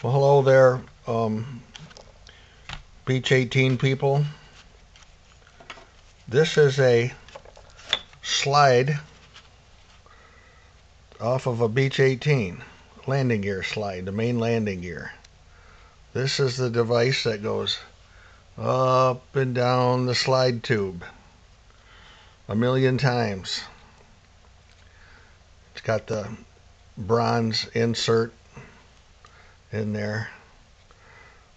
Well, hello there, Beech 18 people. This is a slide off of a Beech 18 landing gear slide, the main landing gear. This is the device that goes up and down the slide tube a million times. It's got the bronze insert in there,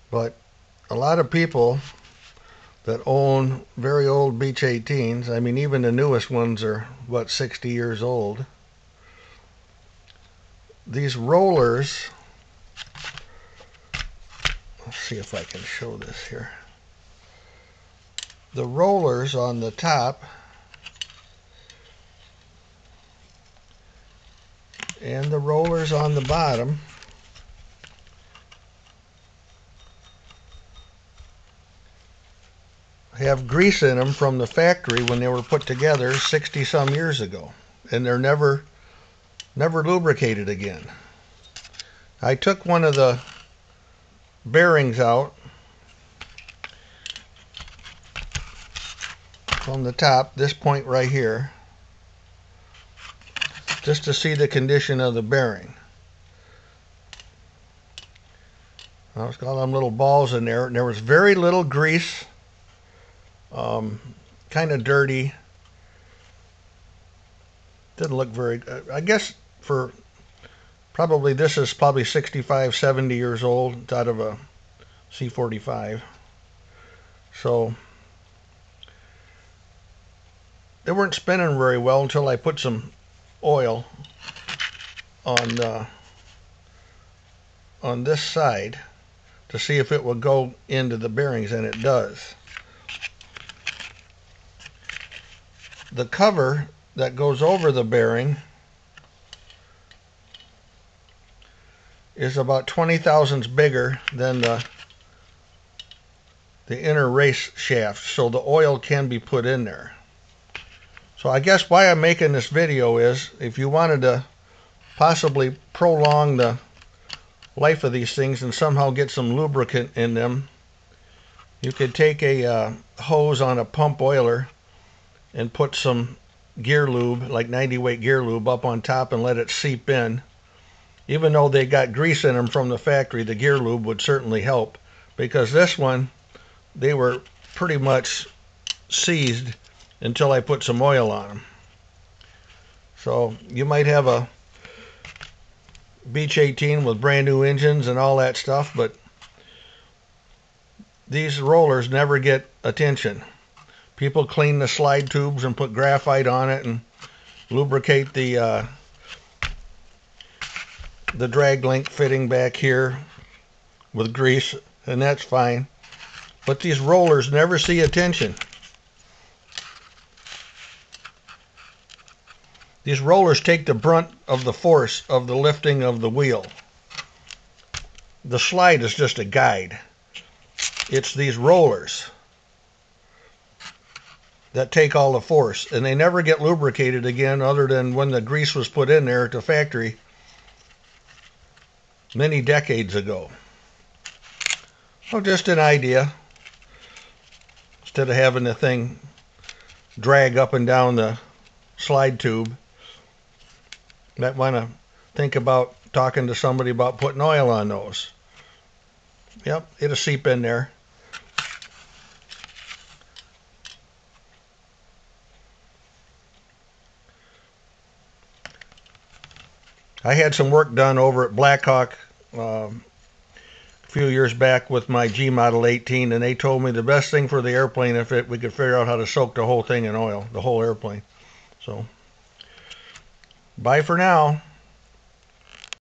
but a lot of people that own very old Beech 18s, I mean even the newest ones are 60 years old. These rollers, let's see if I can show this here. The rollers on the top and the rollers on the bottom have grease in them from the factory when they were put together 60 some years ago, and they're never lubricated again. I took one of the bearings out from the top, this point right here, just to see the condition of the bearing. Now it's got them little balls in there, and there was very little grease. Kind of dirty. Didn't look very good. I guess for probably, this is probably 65, 70 years old. It's out of a C45. So they weren't spinning very well until I put some oil on this side to see if it would go into the bearings, and it does. The cover that goes over the bearing is about 20 thousandths bigger than the inner race shaft, so the oil can be put in there. So I guess why I'm making this video is, if you wanted to possibly prolong the life of these things and somehow get some lubricant in them, you could take a hose on a pump oiler and put some gear lube, like 90 weight gear lube, up on top and let it seep in. Even though they got grease in them from the factory, the gear lube would certainly help, because this one, they were pretty much seized until I put some oil on them. So you might have a Beech 18 with brand new engines and all that stuff, but these rollers never get attention. People clean the slide tubes and put graphite on it and lubricate the drag link fitting back here with grease, and that's fine. But these rollers never see attention. These rollers take the brunt of the force of the lifting of the wheel. The slide is just a guide. It's these rollers that take all the force, and they never get lubricated again, other than when the grease was put in there at the factory many decades ago. So just an idea. Instead of having the thing drag up and down the slide tube, you might want to think about talking to somebody about putting oil on those. Yep, it'll seep in there. I had some work done over at Blackhawk a few years back with my G Model 18, and they told me the best thing for the airplane, if we could figure out how to soak the whole thing in oil, the whole airplane. So, bye for now.